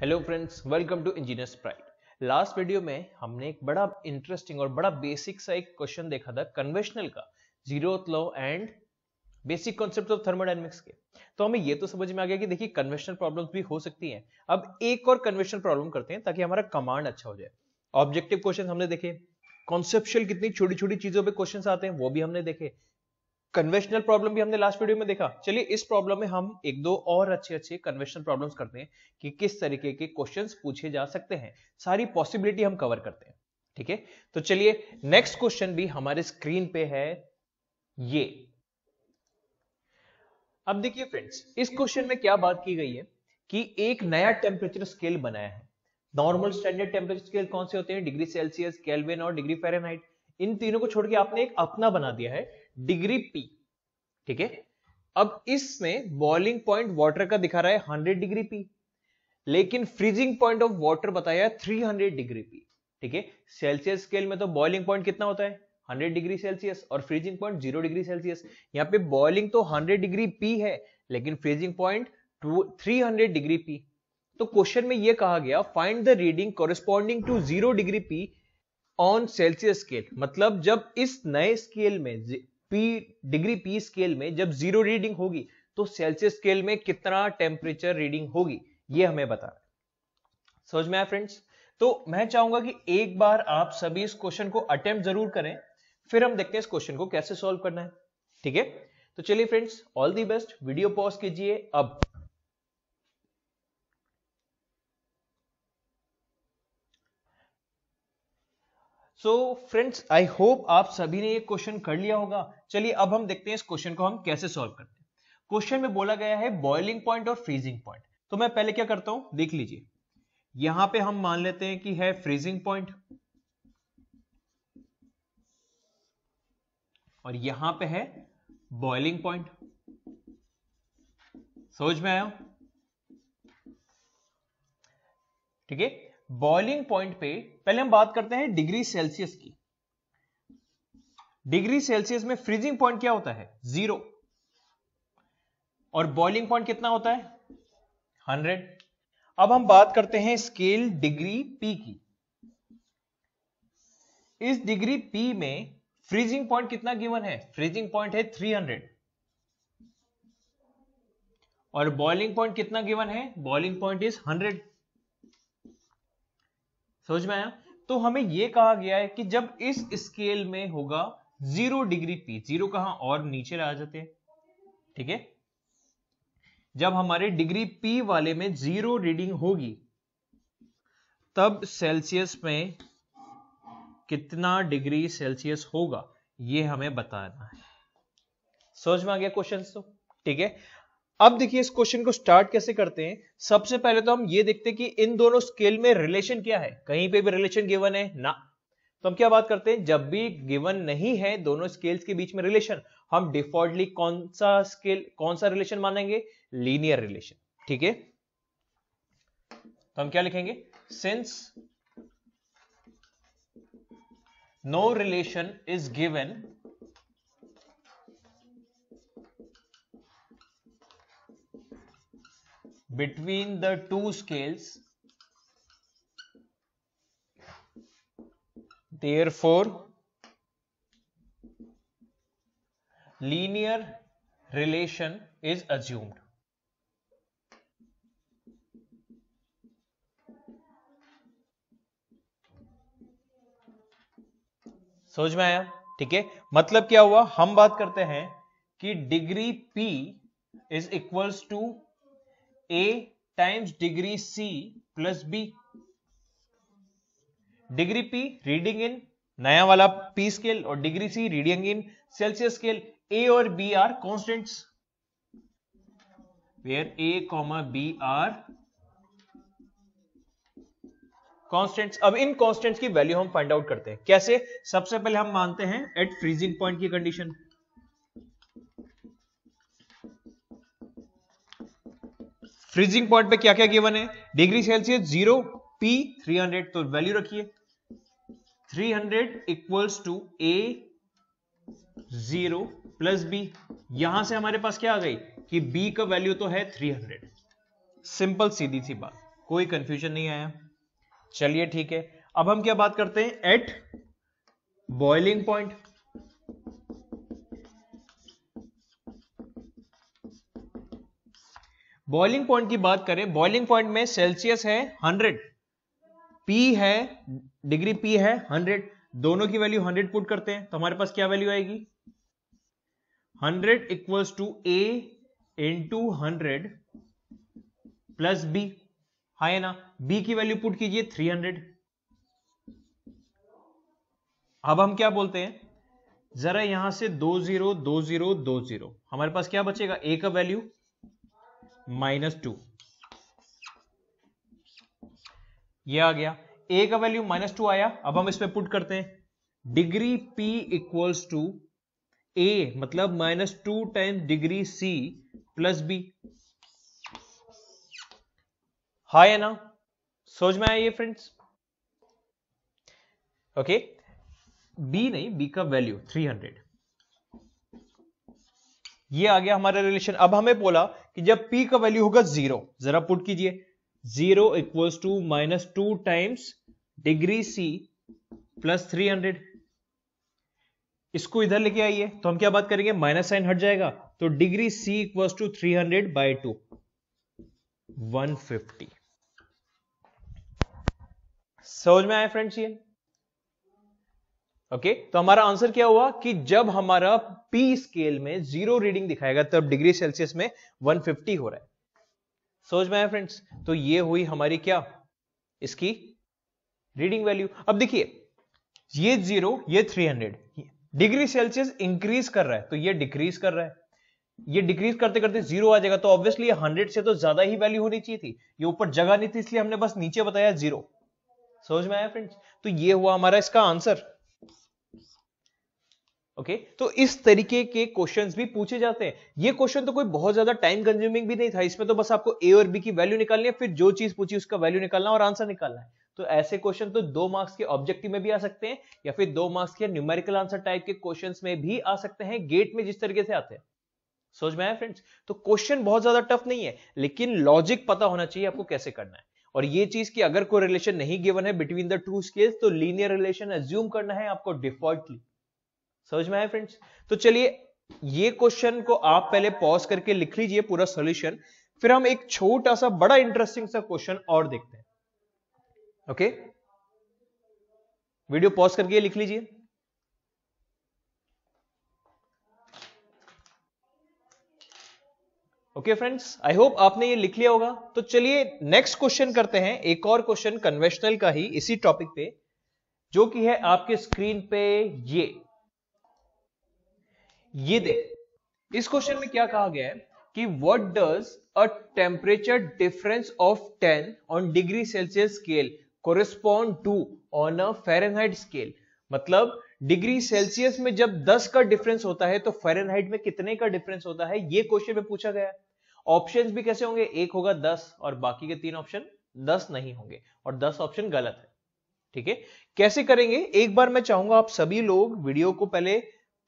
Hello friends, welcome to engineers pride. Last video में हमने एक बड़ा इंटरेस्टिंग और बड़ा बेसिक सा एक क्वेश्चन देखा था कन्वेंशनल का, zeroth law and basic concept of thermodynamics के। तो हमें ये तो समझ में आ गया कि देखिए कन्वेंशनल प्रॉब्लम्स भी हो सकती हैं। अब एक और कन्वेंशनल प्रॉब्लम करते हैं ताकि हमारा कमांड अच्छा हो जाए। ऑब्जेक्टिव क्वेश्चन हमने देखे, कॉन्सेप्चुअल कितनी छोटी छोटी चीजों पे क्वेश्चंस आते हैं वो भी हमने देखे, कन्वेंशनल प्रॉब्लम भी हमने लास्ट वीडियो में देखा। चलिए इस प्रॉब्लम में हम एक दो और अच्छे कन्वेंशनल प्रॉब्लम्स करते हैं कि किस तरीके के क्वेश्चंस पूछे जा सकते हैं, सारी पॉसिबिलिटी हम कवर करते हैं। ठीक है, तो चलिए नेक्स्ट क्वेश्चन भी हमारे स्क्रीन पे है ये। अब देखिए फ्रेंड्स, इस क्वेश्चन में क्या बात की गई है कि एक नया टेम्परेचर स्केल बनाया है। नॉर्मल स्टैंडर्ड टेम्परेचर स्केल कौन से होते हैं? डिग्री सेल्सियस, केल्विन और डिग्री फ़ारेनहाइट। इन तीनों को छोड़ के आपने एक अपना बना दिया है, डिग्री पी। ठीक है, अब इसमें बॉइलिंग पॉइंट वाटर का दिखा रहा है 100 डिग्री पी, लेकिन फ्रीजिंग पॉइंट ऑफ वाटर बताया 300 डिग्री पी। ठीक है, सेल्सियस स्केल में तो बॉइलिंग पॉइंट कितना होता है? 100 डिग्री सेल्सियस और फ्रीजिंग पॉइंट 0 डिग्री सेल्सियस। यहां पे बॉइलिंग तो 100 डिग्री पी है, लेकिन फ्रीजिंग पॉइंट 300 डिग्री पी। तो क्वेश्चन में यह कहा गया find the reading corresponding to 0 degree P on Celsius scale. मतलब जब इस नए स्केल में डिग्री पी स्केल में जब 0 रीडिंग होगी तो सेल्सियस स्केल में कितना टेम्परेचर रीडिंग होगी, ये हमें बताना है। समझ में आया फ्रेंड्स? तो मैं चाहूंगा कि एक बार आप सभी इस क्वेश्चन को अटेम्प्ट जरूर करें, फिर हम देखते हैं इस क्वेश्चन को कैसे सॉल्व करना है। ठीक है, तो चलिए friends, all the best. Video pause कीजिए अब। सो फ्रेंड्स, आई होप आप सभी ने ये क्वेश्चन कर लिया होगा। चलिए अब हम देखते हैं इस क्वेश्चन को हम कैसे सॉल्व करते हैं। क्वेश्चन में बोला गया है बॉइलिंग पॉइंट और फ्रीजिंग पॉइंट। तो मैं पहले क्या करता हूं, देख लीजिए। यहां पे हम मान लेते हैं कि है फ्रीजिंग पॉइंट, और यहां पे है बॉइलिंग पॉइंट। समझ में आया? ठीक है, बॉइलिंग पॉइंट पे पहले हम बात करते हैं डिग्री सेल्सियस की। डिग्री सेल्सियस में फ्रीजिंग पॉइंट क्या होता है? 0, और बॉइलिंग पॉइंट कितना होता है? 100। अब हम बात करते हैं स्केल डिग्री पी की। इस डिग्री पी में फ्रीजिंग पॉइंट कितना गिवन है? फ्रीजिंग पॉइंट है 300, और बॉइलिंग पॉइंट कितना गिवन है? Boiling point is 100। समझ में आया? तो हमें यह कहा गया है कि जब इस स्केल में होगा 0 डिग्री पी, 0 कहां और नीचे आ जाते हैं। ठीक है, जब हमारे डिग्री पी वाले में 0 रीडिंग होगी तब सेल्सियस में कितना डिग्री सेल्सियस होगा, यह हमें बताना है। समझ में आ गया क्वेश्चन? तो ठीक है, अब देखिए इस क्वेश्चन को स्टार्ट कैसे करते हैं। सबसे पहले तो हम ये देखते हैं कि इन दोनों स्केल में रिलेशन क्या है। कहीं पे भी रिलेशन गिवन है ना? तो हम क्या बात करते हैं, जब भी गिवन नहीं है दोनों स्केल्स के बीच में रिलेशन, हम डिफॉल्टली कौन सा रिलेशन मानेंगे? Linear relation. ठीक है, तो हम क्या लिखेंगे? Since no relation is given between the two scales, therefore linear relation is assumed। समझ में आया? ठीक है, मतलब क्या हुआ, हम बात करते हैं कि degree P is equals to A times degree C plus B। Degree P reading in नया वाला P स्केल और degree C reading in Celsius scale. A और B are constants, where A, B are constants. अब इन constants की value हम find out करते हैं। कैसे? सबसे पहले हम मानते हैं एट फ्रीजिंग पॉइंट की कंडीशन। फ्रीजिंग पॉइंट पे क्या क्या गिवन है? डिग्री सेल्सियस 0, P 300, तो वैल्यू रखिए 300 equals to A 0 plus B। यहां से हमारे पास क्या आ गई कि B का वैल्यू तो है 300। सिंपल सीधी सी बात, कोई कंफ्यूजन नहीं आया? चलिए ठीक है, अब हम क्या बात करते हैं, at boiling point. Boiling point की बात करें, बॉइलिंग पॉइंट में सेल्सियस है 100, पी है, डिग्री पी है 100, दोनों की वैल्यू 100 पुट करते हैं तो हमारे पास क्या वैल्यू आएगी, 100 equals to A into 100 plus B, है ना। बी की वैल्यू पुट कीजिए 300। अब हम क्या बोलते हैं, जरा यहां से 20 20 20, हमारे पास क्या बचेगा, ए का वैल्यू -2, ये आ गया, ए का वैल्यू -2 आया। अब हम इसमें पुट करते हैं, degree P equals to A मतलब -2 times degree C plus B, हाँ है ना, समझ में आया ये फ्रेंड्स? ओके, बी नहीं, बी का वैल्यू 300, ये आ गया हमारा रिलेशन। अब हमें बोला कि जब p का वैल्यू होगा 0, जरा पुट कीजिए, 0 equals to -2 times degree C plus 300, इसको इधर लेके आइए तो हम क्या बात करेंगे, माइनस साइन हट जाएगा, तो डिग्री सी इक्वल्स टू 300/2, 150। समझ में आया फ्रेंड्स ये? ओके, तो हमारा आंसर क्या हुआ कि जब हमारा पी स्केल में 0 रीडिंग दिखाएगा तब डिग्री सेल्सियस में 150 हो रहा है। समझ में आया फ्रेंड्स? तो ये हुई हमारी क्या, इसकी रीडिंग वैल्यू। अब देखिए, ये 0, ये 300, डिग्री सेल्सियस इंक्रीज कर रहा है तो ये डिक्रीज कर रहा है, ये डिक्रीज करते करते 0 आ जाएगा, तो ऑब्वियसली 100 से तो ज्यादा ही वैल्यू होनी चाहिए थी, ये ऊपर जगह नहीं थी इसलिए हमने बस नीचे बताया 0। समझ में आया फ्रेंड्स? तो ये हुआ हमारा इसका आंसर। ओके, तो इस तरीके के क्वेश्चंस भी पूछे जाते हैं। ये क्वेश्चन तो कोई बहुत ज्यादा टाइम कंज्यूमिंग भी नहीं था, इसमें तो बस आपको ए और बी की वैल्यू निकालनी है, फिर जो चीज पूछी उसका वैल्यू निकालना और आंसर निकालना है। तो ऐसे क्वेश्चन तो 2 मार्क्स के ऑब्जेक्टिव में भी आ सकते हैं या फिर 2 मार्क्स के न्यूमेरिकल आंसर टाइप के क्वेश्चंस में भी आ सकते हैं, गेट में जिस तरीके से आते हैं। समझ में आया फ्रेंड्स? तो क्वेश्चन बहुत ज्यादा टफ नहीं है, लेकिन लॉजिक पता होना चाहिए आपको कैसे करना है। और ये चीज कि अगर कोई रिलेशन नहीं गिवन है बिटवीन द टू स्केल्स तो लीनियर रिलेशन अज्यूम करना है आपको डिफॉल्टली। समझ में आया फ्रेंड्स? तो चलिए, ये क्वेश्चन को आप पहले पॉज करके लिख लीजिए पूरा सॉल्यूशन, फिर हम एक छोटा सा बड़ा इंटरेस्टिंग सा क्वेश्चन और देखते हैं। ओके, वीडियो पॉज करके लिख लीजिए। ओके फ्रेंड्स, आई होप आपने ये लिख लिया होगा। तो चलिए नेक्स्ट क्वेश्चन करते हैं, एक और क्वेश्चन कन्वेंशनल का ही इसी टॉपिक पे, जो कि है आपके स्क्रीन पे ये देख। इस क्वेश्चन में क्या कहा गया है कि what does a temperature difference of 10 on degree Celsius scale correspond to on a Fahrenheit scale. मतलब डिग्री सेल्सियस में जब 10 का डिफरेंस होता है तो फ़ारेनहाइट में कितने का डिफरेंस होता है, ये क्वेश्चन में पूछा गया है। ऑप्शंस भी कैसे होंगे, एक होगा 10 और बाकी के 3 ऑप्शन 10 नहीं होंगे, और 10 ऑप्शन गलत है। ठीक है, कैसे करेंगे, एक बार मैं चाहूंगा आप सभी लोग वीडियो को पहले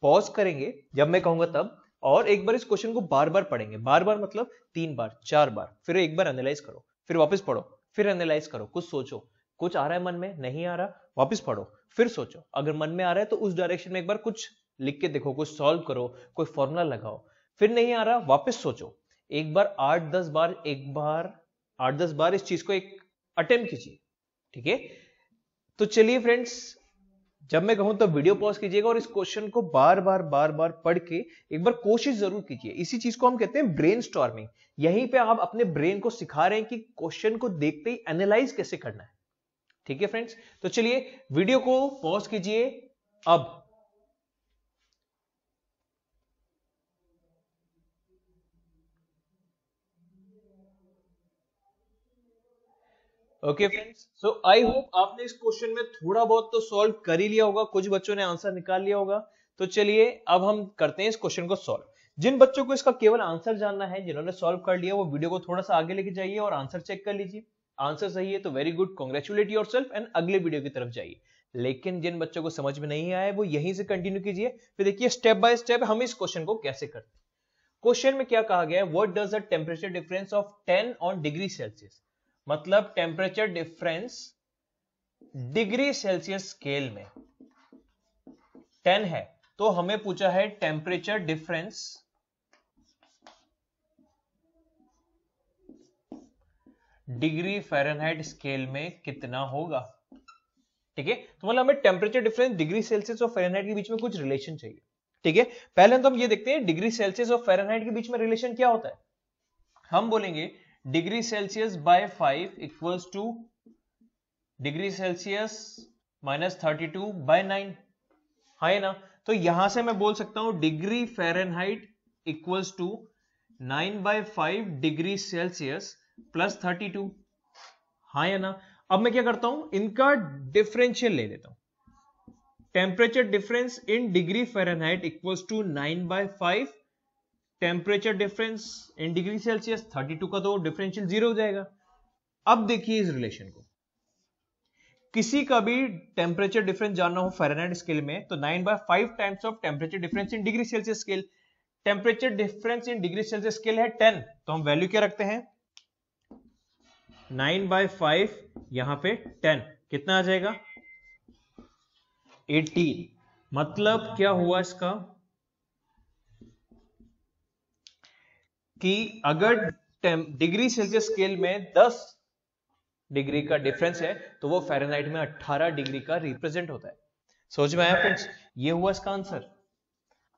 पॉज करेंगे जब मैं कहूंगा तब, और एक बार इस क्वेश्चन को बार बार पढ़ेंगे, बार बार मतलब 3 बार 4 बार, फिर एक बार एनालाइज करो, फिर वापस पढ़ो, फिर एनालाइज करो, कुछ सोचो, कुछ आ रहा है मन में, नहीं आ रहा वापस पढ़ो, फिर सोचो, अगर मन में आ रहा है तो उस डायरेक्शन में एक बार कुछ लिख के देखो, कुछ सॉल्व करो, कोई फॉर्मूला लगाओ, फिर नहीं आ रहा वापस सोचो, एक बार 8-10 बार, एक बार 8-10 बार इस चीज को एक अटेम्प्ट कीजिए। ठीक है, तो चलिए फ्रेंड्स, जब मैं कहूं तो वीडियो पॉज कीजिएगा और इस क्वेश्चन को बार बार पढ़ के एक बार कोशिश जरूर कीजिए। इसी चीज को हम कहते हैं ब्रेनस्टॉर्मिंग। यहीं पे आप अपने ब्रेन को सिखा रहे हैं कि क्वेश्चन को देखते ही एनालाइज कैसे करना है। ठीक है फ्रेंड्स, तो चलिए वीडियो को पॉज कीजिए अब। Okay friends, so I hope आपने इस क्वेश्चन में थोड़ा बहुत तो सॉल्व कर ही लिया होगा, कुछ बच्चों ने आंसर निकाल लिया होगा। तो चलिए अब हम करते हैं इस क्वेश्चन को सॉल्व। जिन बच्चों को इसका केवल आंसर जानना है, जिन्होंने सॉल्व कर लिया, वो वीडियो को थोड़ा सा आगे लेके जाइए और आंसर चेक कर लीजिए। आंसर सही है तो very good, congratulate yourself and अगले वीडियो की तरफ जाइए। लेकिन जिन बच्चों को समझ में नहीं आया वो यहीं से कंटिन्यू कीजिए, फिर देखिए स्टेप बाय स्टेप हम इस क्वेश्चन को कैसे करते हैं। क्वेश्चन में क्या कहा गया है, what does the temperature difference of 10 on degree Celsius. मतलब temperature difference degree Celsius scale में 10 है, तो हमें पूछा है temperature difference degree Fahrenheit scale में कितना होगा। ठीक है, तो मतलब हमें टेम्परेचर डिफरेंस डिग्री सेल्सियस और फ़ारेनहाइट के बीच में कुछ रिलेशन चाहिए। ठीक है, पहले तो हम ये देखते हैं डिग्री सेल्सियस और फ़ारेनहाइट के बीच में रिलेशन क्या होता है। हम बोलेंगे degree Celsius by 5 equals to degree Celsius minus 32 by 9, है ना। तो यहां से मैं बोल सकता हूं degree Fahrenheit equals to 9/5 degree Celsius plus 32, हाँ या ना। अब मैं क्या करता हूं, इनका डिफरेंशियल ले लेता हूं। Temperature difference in degree Fahrenheit equals to 9/5 temperature difference in degree Celsius 32 का तो डिफरेंशियल 0 हो जाएगा। अब देखिए इस रिलेशन को, किसी का भी टेम्परेचर डिफरेंस जानना हो फ़ारेनहाइट स्केल में तो 9/5 times of temperature difference in degree Celsius scale. Temperature difference in degree Celsius scale है 10, तो हम वैल्यू क्या रखते हैं 9/5, यहां पे 10, कितना आ जाएगा 18। मतलब क्या हुआ इसका कि अगर डिग्री सेल्सियस स्केल में 10 डिग्री का डिफरेंस है तो वो फ़ारेनहाइट में 18 डिग्री का रिप्रेजेंट होता है। समझ में आया फ्रेंड्स, ये हुआ इसका आंसर।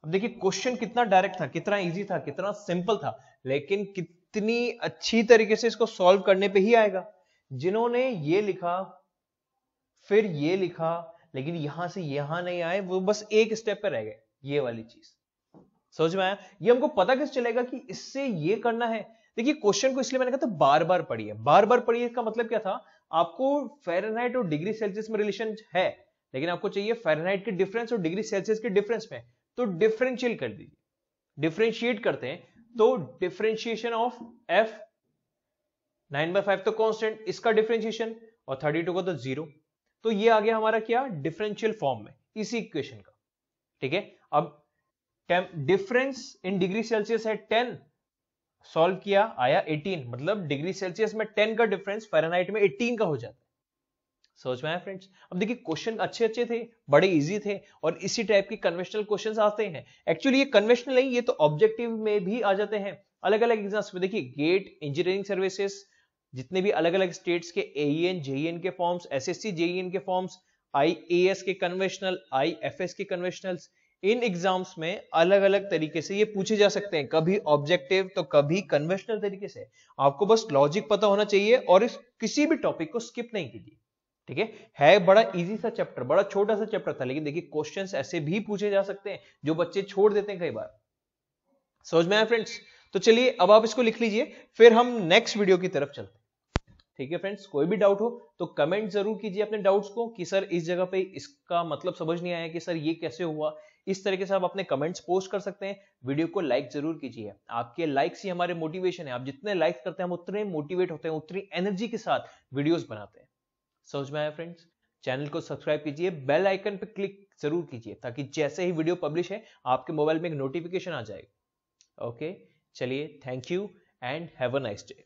अब देखिए क्वेश्चन कितना डायरेक्ट था, कितना इजी था, कितना सिंपल था, लेकिन कितनी अच्छी तरीके से इसको सॉल्व करने पे ही आएगा। जिन्होंने ये लिखा फिर ये लिखा लेकिन यहां से यहां नहीं आए, वो बस एक स्टेप पे रह गए, ये वाली चीज समझ में आया। ये हमको पता कैसे चलेगा कि इससे ये करना है। देखिए क्वेश्चन को इसलिए मैंने कहा था बार बार पढ़िए, बार बार पढ़िए। इसका मतलब क्या था, आपको फ़ारेनहाइट और डिग्री सेल्सियस में रिलेशन है, लेकिन आपको चाहिए फ़ारेनहाइट के डिफरेंस और डिग्री सेल्सियस के डिफरेंस में, तो डिफरेंशियल कर दीजिए। डिफरेंशिएट करते हैं तो डिफरेंशिएशन ऑफ एफ 9/5 तो कांस्टेंट, इसका डिफरेंशिएशन और 32 का तो 0, तो ये आ गया हमारा क्या डिफरेंशियल फॉर्म में इसी इक्वेशन का। ठीक है, अब डिफरेंस इन डिग्री सेल्सियस है 10, सॉल्व किया आया 18, मतलब डिग्री सेल्सियस में 10 का डिफरेंस फ़ारेनहाइट में 18 का हो जाता है। समझ में आया फ्रेंड्स। अब देखिए क्वेश्चन अच्छे अच्छे थे, बड़े इजी थे, और इसी टाइप के कन्वेंशनल क्वेश्चंस आते हैं। एक्चुअली ये कन्वेंशनल नहीं, ये तो ऑब्जेक्टिव में भी आ जाते हैं अलग अलग एग्जाम्स में। देखिए गेट, इंजीनियरिंग सर्विसेज, जितने भी अलग अलग स्टेट्स के एईएन जेईएन के फॉर्म्स, एसएससी जेईएन के फॉर्म्स, आईएएस के कन्वेंशनल, आईएफएस के कन्वेंशनल्स, इन एग्जाम्स में अलग अलग तरीके से ये पूछे जा सकते हैं, कभी ऑब्जेक्टिव तो कभी कन्वेंशनल तरीके से। आपको बस लॉजिक पता होना चाहिए और इस किसी भी टॉपिक को स्किप नहीं कीजिए। ठीक है बड़ा इजी सा चैप्टर, बड़ा छोटा सा चैप्टर था, लेकिन देखिए क्वेश्चंस ऐसे भी पूछे जा सकते हैं जो बच्चे छोड़ देते हैं कई बार। समझ में आया फ्रेंड्स। तो चलिए अब आप इसको लिख लीजिए, फिर हम नेक्स्ट वीडियो की तरफ चलते हैं। ठीक है फ्रेंड्स, कोई भी डाउट हो तो कमेंट जरूर कीजिए अपने डाउट्स को कि सर इस जगह पे इसका मतलब समझ नहीं आया, कि सर ये कैसे हुआ। इस तरीके से आप अपने कमेंट्स पोस्ट कर सकते हैं। वीडियो को लाइक जरूर कीजिए, आपके लाइक्स ही हमारे मोटिवेशन है। आप जितने लाइक करते हैं हम उतने मोटिवेट होते हैं, उतनी एनर्जी के साथ वीडियोस बनाते हैं। समझ में आया फ्रेंड्स। चैनल को सब्सक्राइब कीजिए, बेल आइकन पे क्लिक जरूर कीजिए, ताकि जैसे ही वीडियो पब्लिश है आपके मोबाइल में एक नोटिफिकेशन आ जाएगा। ओके, चलिए, thank you and have a nice day.